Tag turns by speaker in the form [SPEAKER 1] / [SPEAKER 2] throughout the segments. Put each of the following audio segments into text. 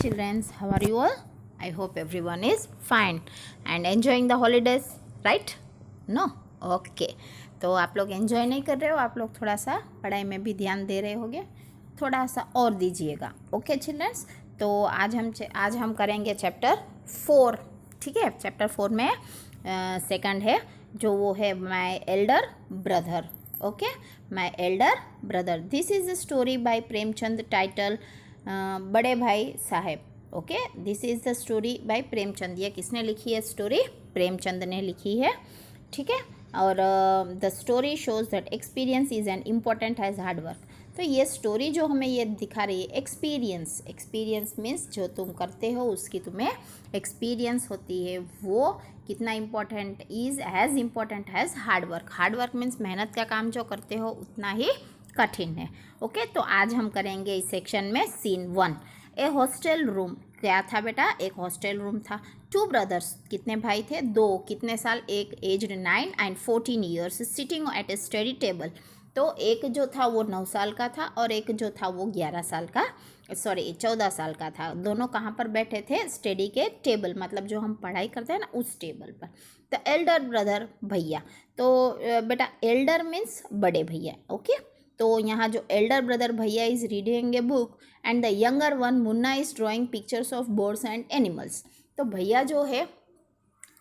[SPEAKER 1] children, how are you all? I hope everyone is fine and enjoying the holidays, right? No? Okay. तो आप लोग enjoy नहीं कर रहे हो, आप लोग थोड़ा सा पढ़ाई में भी ध्यान दे रहे होगे, थोड़ा सा और दीजिएगा. ओके चिल्ड्रंस, तो आज हम करेंगे चैप्टर 4. ठीक है, चैप्टर 4 में सेकंड है जो वो है my Elder brother. Okay, my Elder brother. This is a story by Premchand, title बड़े भाई साहब. Okay, this is the story by Premchand. ये किसने लिखी है स्टोरी? प्रेमचंद ने लिखी है. ठीक है, और the story shows that experience is an important as hard work. तो ये स्टोरी जो हमें ये दिखा रही है, एक्सपीरियंस मीन्स जो तुम करते हो उसकी तुम्हें एक्सपीरियंस होती है, वो कितना important is as important as hard work. Hard work means मेहनत का काम जो करते हो उतना ही कठिन है. ओके, तो आज हम करेंगे इस सेक्शन में सीन 1. ए हॉस्टल रूम. क्या था बेटा? एक हॉस्टल रूम था. 2 ब्रदर्स. कितने भाई थे? 2. कितने साल? एक aged 9 and 14 years sitting at A study table. तो एक जो था वो 9 साल का था और एक जो था वो 11 साल का, 14 साल का था. दोनों कहाँ पर बैठे थे? स्टडी के टेबल, मतलब जो हम पढ़ाई करते हैं ना उस टेबल पर. द एल्डर ब्रदर, भैया. तो बेटा एल्डर मीन्स बड़े भैया. ओके, तो यहाँ जो एल्डर ब्रदर भैया is reading a book and the younger one Munna is drawing pictures of birds and animals. तो भैया जो है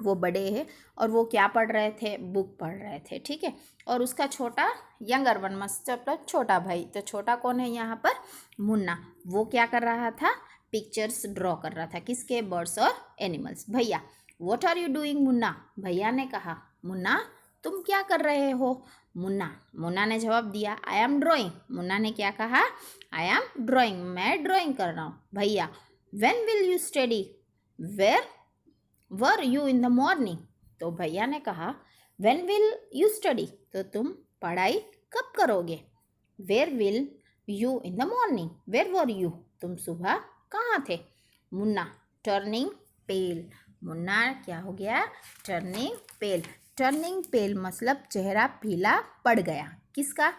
[SPEAKER 1] वो बड़े हैं और वो क्या पढ़ रहे थे? बुक पढ़ रहे थे. ठीक है, और उसका छोटा यंगर वन मतलब छोटा भाई. तो छोटा कौन है यहाँ पर? मुन्ना. वो क्या कर रहा था? पिक्चर्स ड्रॉ कर रहा था. किसके? बर्ड्स और एनिमल्स. भैया, what are you doing Munna? भैया ने कहा, मुन्ना तुम क्या कर रहे हो? मुन्ना ने जवाब दिया, आई एम ड्राइंग. मुन्ना ने क्या कहा? आई एम ड्राइंग, मैं ड्राइंग कर रहा हूँ. भैया, when will you study? Where were you in the morning? तो भैया ने कहा, व्हेन विल यू स्टडी? तो तुम पढ़ाई कब करोगे? Where will you in the morning? Where were you? तुम सुबह कहाँ थे? मुन्ना टर्निंग पेल. मुन्ना क्या हो गया? टर्निंग पेल. टर्निंग पेल मतलब चेहरा पीला पड़ गया. किसका?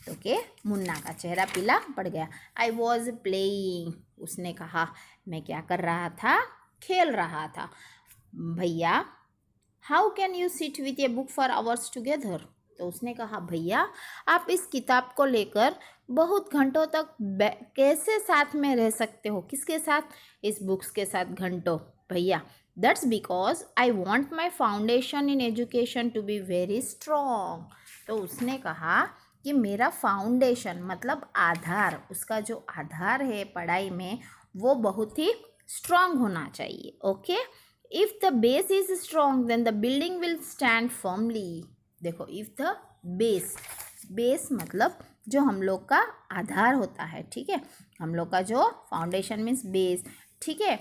[SPEAKER 1] तो के मुन्ना का चेहरा पीला पड़ गया. I was playing. उसने कहा, मैं क्या कर रहा था? खेल रहा था. भैया, how can you sit with a book for hours together? तो उसने कहा, भैया आप इस किताब को लेकर बहुत घंटों तक कैसे साथ में रह सकते हो? किसके साथ? इस बुक्स के साथ घंटों. भैया, that's because I want my foundation in education to be very strong. तो उसने कहा कि मेरा फाउंडेशन मतलब आधार, उसका जो आधार है पढ़ाई में वो बहुत ही स्ट्रॉन्ग होना चाहिए. Okay, if the base is strong then the building will stand firmly. देखो, इफ़ द बेस मतलब जो हम लोग का आधार होता है. ठीक है, हम लोग का जो फाउंडेशन मीन्स बेस. ठीक है,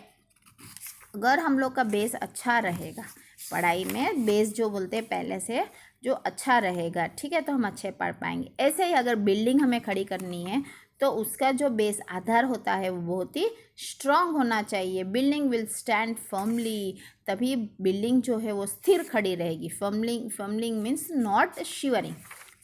[SPEAKER 1] अगर हम लोग का बेस अच्छा रहेगा, पढ़ाई में बेस जो बोलते हैं पहले से जो अच्छा रहेगा, ठीक है, तो हम अच्छे पढ़ पाएंगे. ऐसे ही अगर बिल्डिंग हमें खड़ी करनी है तो उसका जो बेस आधार होता है वो बहुत ही स्ट्रांग होना चाहिए. बिल्डिंग विल स्टैंड फर्मली, तभी बिल्डिंग जो है वो स्थिर खड़ी रहेगी. Firmly means not shivering.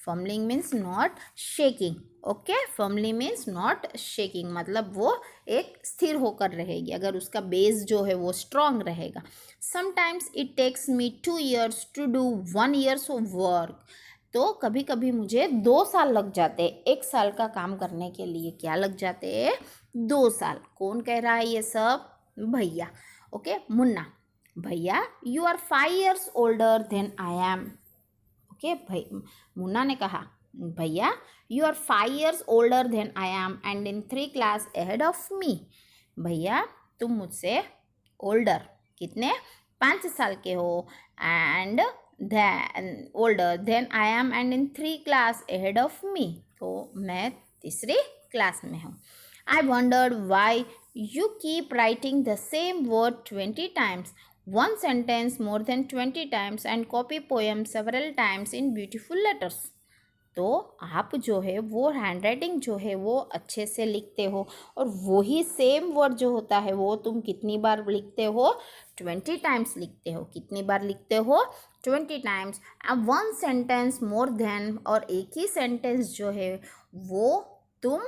[SPEAKER 1] Firmly means not shaking. Okay, firmly means not shaking मतलब वो एक स्थिर होकर रहेगी अगर उसका बेस जो है वो स्ट्रांग रहेगा. Sometimes it takes me 2 years to do 1 year of work. तो कभी कभी मुझे 2 साल लग जाते हैं 1 साल का काम करने के लिए. क्या लग जाते हैं? 2 साल. कौन कह रहा है ये सब? भैया. ओके, मुन्ना. भैया, you are 5 years older than I am. Okay, भाई मुन्ना ने कहा, भैया you are 5 years older than I am and in 3 class ahead of me. भैया तुम मुझसे ओल्डर कितने? 5 साल के हो. And older than I am and in 3 class ahead of me. तो मैं तीसरी क्लास में हूँ. I wondered why you keep writing the same word 20 times, one sentence more than 20 times and copy poem several times in beautiful letters. तो आप जो है वो हैंडराइटिंग जो है वो अच्छे से लिखते हो और वही सेम वर्ड जो होता है वो तुम कितनी बार लिखते हो? 20 times लिखते हो. कितनी बार लिखते हो? 20 times. अब 1 sentence more than, और एक ही सेंटेंस जो है वो तुम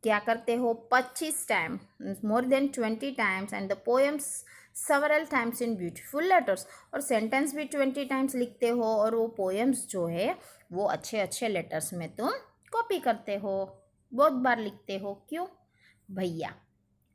[SPEAKER 1] क्या करते हो 25 time, more than 20 times, and the poems several times in beautiful letters, और सेंटेंस भी 20 टाइम्स लिखते हो, और वो पोएम्स जो है वो अच्छे अच्छे लेटर्स में तुम कॉपी करते हो, बहुत बार लिखते हो। क्यों? भैया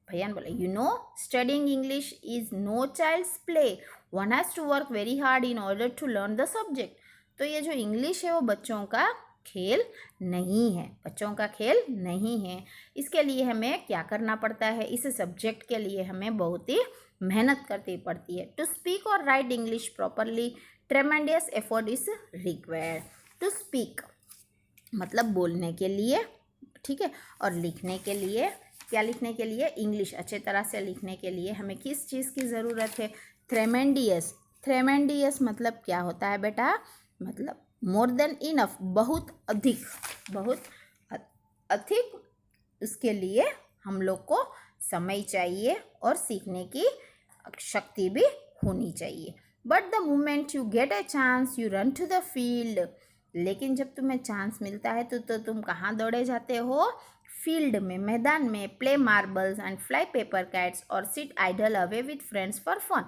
[SPEAKER 1] ने बोला, you know studying English is no child's play, one has to work very hard in order to learn the subject. तो ये जो इंग्लिश है वो बच्चों का खेल नहीं है, बच्चों का खेल नहीं है। इसके लिए हमें क्या करना पड़ता है, इस सब्जेक्ट के लिए हमें बहुत ही मेहनत करनी पड़ती है। टू स्पीक और write English properly tremendous effort is required. To speak मतलब बोलने के लिए, ठीक है, और लिखने के लिए, क्या लिखने के लिए, इंग्लिश अच्छे तरह से लिखने के लिए हमें किस चीज़ की ज़रूरत है, ट्रेमेंडियस। ट्रेमेंडियस मतलब क्या होता है बेटा, मतलब मोर देन इनफ, बहुत अधिक, बहुत अधिक। उसके लिए हम लोग को समय चाहिए और सीखने की शक्ति भी होनी चाहिए। But the moment you get a chance you run to the field, लेकिन जब तुम्हें चांस मिलता है तो तुम कहाँ दौड़े जाते हो, फील्ड में, मैदान में। Play marbles and fly paper kites और sit idle away with friends for fun.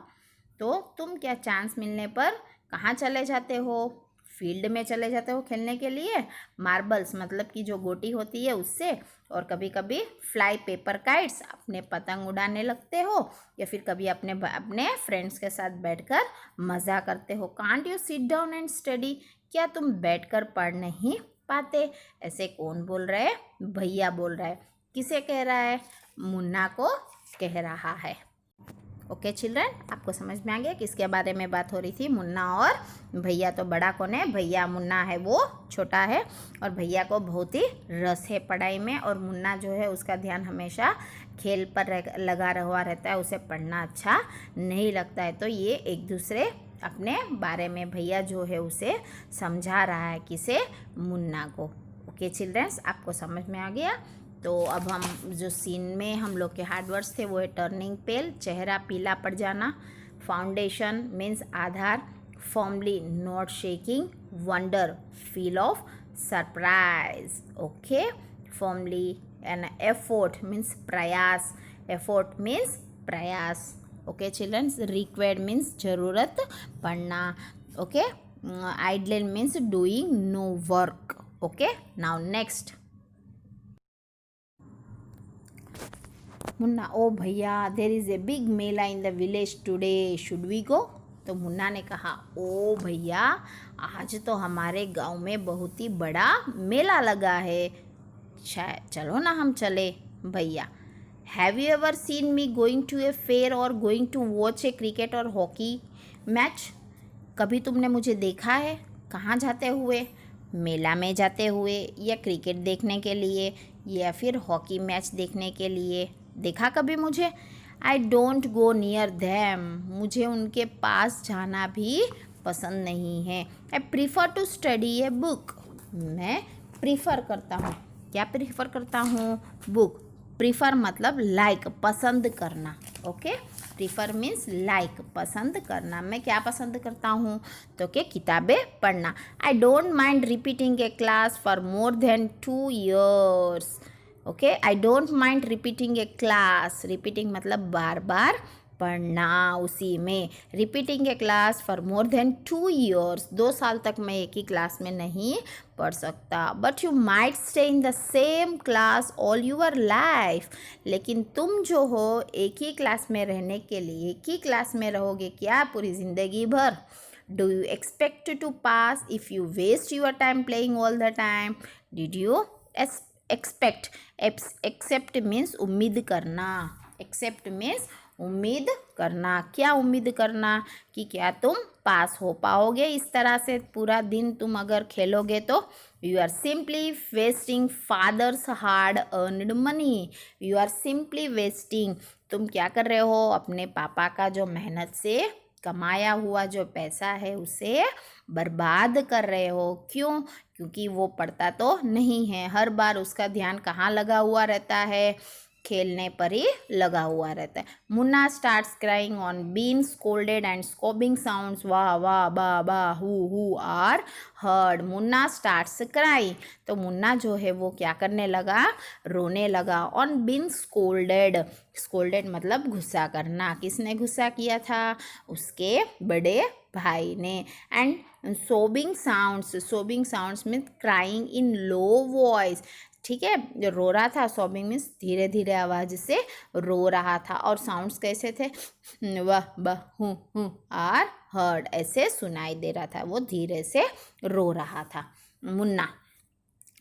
[SPEAKER 1] तो तुम क्या चांस मिलने पर कहाँ चले जाते हो, फील्ड में चले जाते हो खेलने के लिए, मार्बल्स मतलब कि जो गोटी होती है उससे, और कभी कभी फ्लाई पेपर काइट्स अपने पतंग उड़ाने लगते हो, या फिर कभी अपने फ्रेंड्स के साथ बैठकर मज़ा करते हो। Can't you sit down and study, क्या तुम बैठकर पढ़ नहीं पाते? ऐसे कौन बोल रहा है? भैया बोल रहा है। किसे कह रहा है? मुन्ना को कह रहा है। ओके चिल्ड्रन, आपको समझ में आ गया किसके बारे में बात हो रही थी? मुन्ना और भैया। तो बड़ा कौन है? भैया। मुन्ना है वो छोटा है, और भैया को बहुत ही रस है पढ़ाई में, और मुन्ना जो है उसका ध्यान हमेशा खेल पर लगा हुआ रहता है, उसे पढ़ना अच्छा नहीं लगता है। तो ये एक दूसरे अपने बारे में भैया जो है उसे समझा रहा है, किसे? मुन्ना को। ओके चिल्ड्रंस, आपको समझ में आ गया? तो अब हम जो सीन में हम लोग के हार्ड वर्ड्स थे वो है टर्निंग पेल, चेहरा पीला पड़ जाना, फाउंडेशन मीन्स आधार, formally not shaking, wonder feel of surprise, okay, formally. And effort means प्रयास, एफोर्ट मीन्स प्रयास, ओके चिल्ड्रंस। रिक्वायर्ड मीन्स ज़रूरत पड़ना, okay. Idle means doing no work, okay. Now next, Munna, ओ भैया there is a big mela in the village today, should we go? तो मुन्ना ने कहा, ओ भैया आज तो हमारे गांव में बहुत ही बड़ा मेला लगा है, शायद चलो ना हम चले। भैया, have you ever seen me going to a fair or going to watch a cricket or hockey match? कभी तुमने मुझे देखा है कहाँ जाते हुए? मेला में जाते हुए, या क्रिकेट देखने के लिए, या फिर हॉकी मैच देखने के लिए देखा कभी मुझे? I don't go near them, मुझे उनके पास जाना भी पसंद नहीं है। I prefer to study a book, मैं प्रीफर करता हूँ, क्या प्रीफर करता हूँ? बुक। प्रीफर मतलब लाइक, पसंद करना, ओके। प्रीफर मीन्स लाइक, पसंद करना। मैं क्या पसंद करता हूँ? तो क्या? किताबें पढ़ना। I don't mind repeating A class for more than 2 years, okay. I don't mind repeating A class, repeating मतलब बार बार पढ़ना उसी में। Repeating A class for more than 2 years, 2 साल तक मैं एक ही क्लास में नहीं पढ़ सकता। But you might stay in the same class all your life, लेकिन तुम जो हो एक ही क्लास में रहने के लिए एक ही क्लास में रहोगे क्या पूरी ज़िंदगी भर? Do you expect to pass if you waste your time playing all the time? Did you expect? Except means उम्मीद करना, एक्सेप्ट मीन्स उम्मीद करना। क्या उम्मीद करना? कि क्या तुम पास हो पाओगे इस तरह से पूरा दिन तुम अगर खेलोगे तो? You are simply wasting father's hard earned money, you are simply wasting, तुम क्या कर रहे हो? अपने पापा का जो मेहनत से कमाया हुआ जो पैसा है उसे बर्बाद कर रहे हो। क्यों? क्योंकि वो पढ़ता तो नहीं है, हर बार उसका ध्यान कहाँ लगा हुआ रहता है? खेलने पर ही लगा हुआ रहता है। Munna starts crying on being scolded and sobbing sounds वाह वाह बा बा हु are heard. Munna starts crying, तो मुन्ना जो है वो क्या करने लगा, रोने लगा। ऑन बीइंग स्कोल्डेड, स्कोल्डेड मतलब गुस्सा करना। किसने गुस्सा किया था, उसके बड़े भाई ने। And सोबिंग sounds means crying in low voice, ठीक है, जो रो रहा था, सॉबिंग मीन्स धीरे धीरे आवाज़ से रो रहा था। और साउंड्स कैसे थे, वह ब हूँ आर हर्ड, ऐसे सुनाई दे रहा था, वो धीरे से रो रहा था। मुन्ना,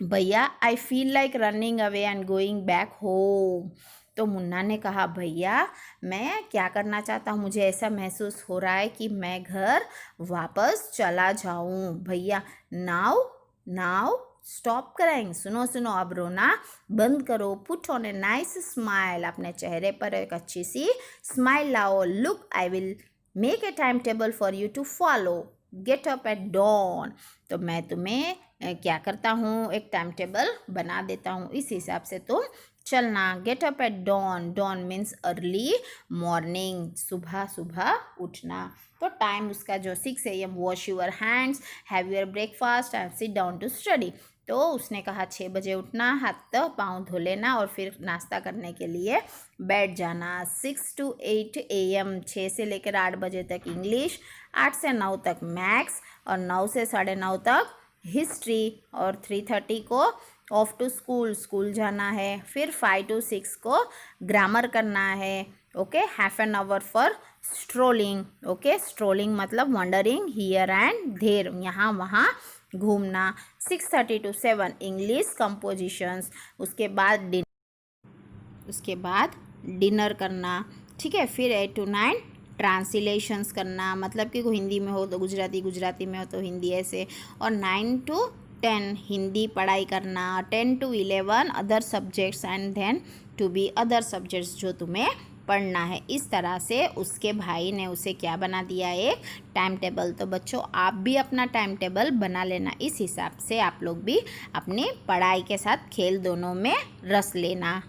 [SPEAKER 1] भैया I feel like running away and going back home. तो मुन्ना ने कहा, भैया मैं क्या करना चाहता हूँ, मुझे ऐसा महसूस हो रहा है कि मैं घर वापस चला जाऊँ। भैया नाउ नाउ स्टॉप कराएंगे, सुनो सुनो, अब रोना बंद करो। Put on a nice smile, अपने चेहरे पर एक अच्छी सी स्माइल लाओ। Look I will make a time table for you to follow, get up at dawn. तो मैं तुम्हें क्या करता हूँ, एक टाइम टेबल बना देता हूँ, इस हिसाब से तुम चलना। Get up at dawn, dawn means early morning, सुबह सुबह उठना। तो टाइम उसका जो 6 AM, wash your hands, have your breakfast and sit down to study. तो उसने कहा 6 बजे उठना, हाथ पाँव धो लेना और फिर नाश्ता करने के लिए बैठ जाना। 6 to 8 AM, 6 से लेकर 8 बजे तक इंग्लिश, 8 से 9 तक मैथ्स और 9 से 9:30 तक हिस्ट्री, और 3:30 को ऑफ टू स्कूल जाना है। फिर 5 to 6 को ग्रामर करना है। Okay, half an hour for strolling. Okay, strolling मतलब वंडरिंग हियर एंड देयर, यहाँ वहाँ घूमना। 6:30 to 7 इंग्लिश कंपोजिशंस, उसके बाद डिनर करना, ठीक है। फिर 8 to 9 ट्रांसलेशंस करना, मतलब कि कोई हिंदी में हो तो गुजराती, गुजराती में हो तो हिंदी, ऐसे। और 9 to 10 हिंदी पढ़ाई करना। 10 to 11 other subjects and then to be other subjects जो तुम्हें पढ़ना है। इस तरह से उसके भाई ने उसे क्या बना दिया, एक टाइम टेबल। तो बच्चों आप भी अपना टाइम टेबल बना लेना, इस हिसाब से आप लोग भी अपनी पढ़ाई के साथ खेल दोनों में रस लेना।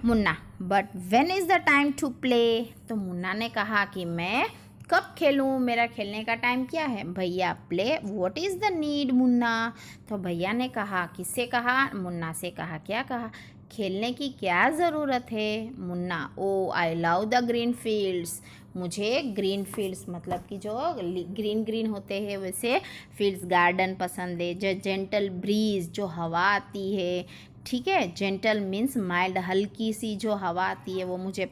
[SPEAKER 1] Munna, but when is the time to play. तो मुन्ना ने कहा कि मैं कब खेलूँ, मेरा खेलने का टाइम क्या है। भैया play, what is the need Munna. तो भैया ने कहा, किससे कहा, मुन्ना से कहा, क्या कहा, खेलने की क्या ज़रूरत है। Munna, oh I love the green fields, मुझे ग्रीन फील्ड्स मतलब कि जो ग्रीन ग्रीन होते हैं वैसे फील्ड्स, गार्डन पसंद है। जो जेंटल ब्रीज, जो हवा आती है, ठीक है, जेंटल मीन्स माइल्ड, हल्की सी जो हवा आती है वो मुझे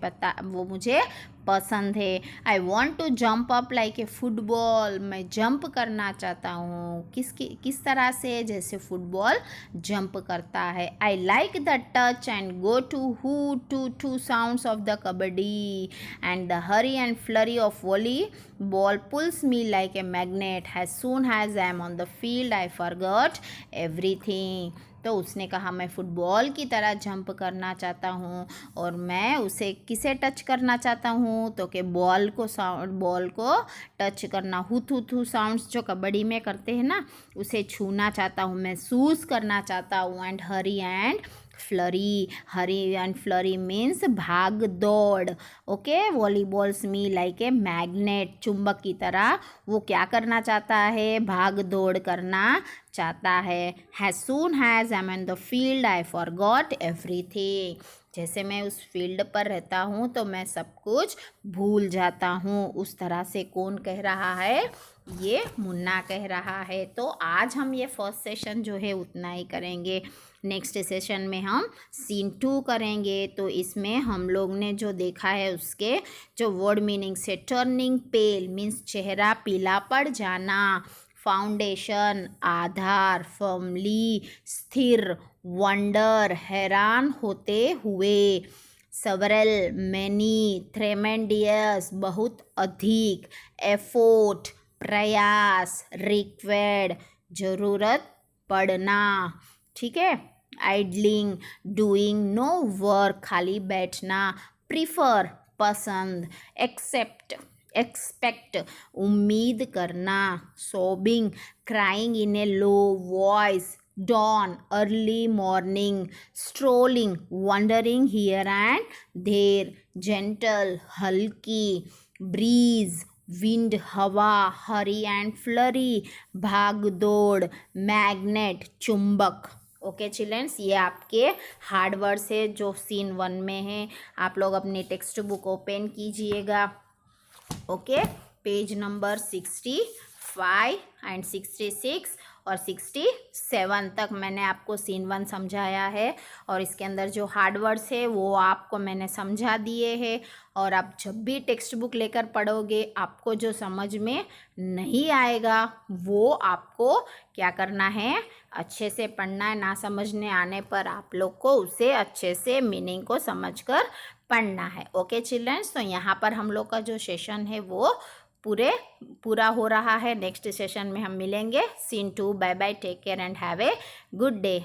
[SPEAKER 1] पसंद है। I want to jump up like a football, मैं जंप करना चाहता हूँ। किस तरह से, जैसे फुटबॉल जंप करता है। I like the touch and go to who to sounds of the kabaddi and the hurry and flurry of volleyball pulls me like a magnet, as soon as I am on the field I forgot everything. तो उसने कहा मैं football की तरह jump करना चाहता हूँ, और मैं उसे किसे टच करना चाहता हूँ, तो कि बॉल को टच करना। हुथू साउंड्स जो कबड्डी में करते हैं ना, उसे छूना चाहता हूँ, महसूस करना चाहता हूँ। And hurry and flurry means भाग दौड़। Okay, volleyballs me like a magnet, चुंबक की तरह वो क्या करना चाहता है, भाग दौड़ करना चाहता है। Has soon as I M in the field I forgot everything, जैसे मैं उस फील्ड पर रहता हूँ तो मैं सब कुछ भूल जाता हूँ। उस तरह से कौन कह रहा है, ये मुन्ना कह रहा है। तो आज हम ये फर्स्ट सेशन जो है उतना ही करेंगे। नेक्स्ट सेशन में हम सीन 2 करेंगे। तो इसमें हम लोग ने जो देखा है उसके जो वर्ड मीनिंग से, टर्निंग पेल मीन्स चेहरा पीला पड़ जाना, फाउंडेशन आधार, फर्मली स्थिर, वंडर हैरान होते हुए, सेवरल मैनी, ट्रेमेंडियस बहुत अधिक, एफोर्ट प्रयास, रिक्वायर्ड जरूरत पड़ना, ठीक है, आइडलिंग डूइंग नो वर्क खाली बैठना, प्रीफर पसंद, एक्सपेक्ट उम्मीद करना, सोबिंग crying in A low voice dawn, early morning, strolling, wandering here and there, gentle, हल्की, breeze, विंड हवा, हरी एंड फ्लरी, भाग दौड़, मैग्नेट चुंबक। ओके चिल्ड्रंस, ये आपके हार्ड वर्ड्स है जो सीन 1 में है। आप लोग अपनी टेक्स्ट बुक ओपन कीजिएगा। ओके, पेज नंबर 65 एंड 66 और 67 तक मैंने आपको सीन 1 समझाया है और इसके अंदर जो हार्ड वर्ड्स है वो आपको मैंने समझा दिए हैं। और आप जब भी टेक्स्ट बुक लेकर पढ़ोगे आपको जो समझ में नहीं आएगा वो आपको क्या करना है, अच्छे से पढ़ना है। ना समझने आने पर आप लोग को उसे अच्छे से मीनिंग को समझकर पढ़ना है। ओके चिल्ड्रंस, तो यहाँ पर हम लोग का जो सेशन है वो पूरा हो रहा है। नेक्स्ट सेशन में हम मिलेंगे। Scene 2, bye bye, take care and have a good day.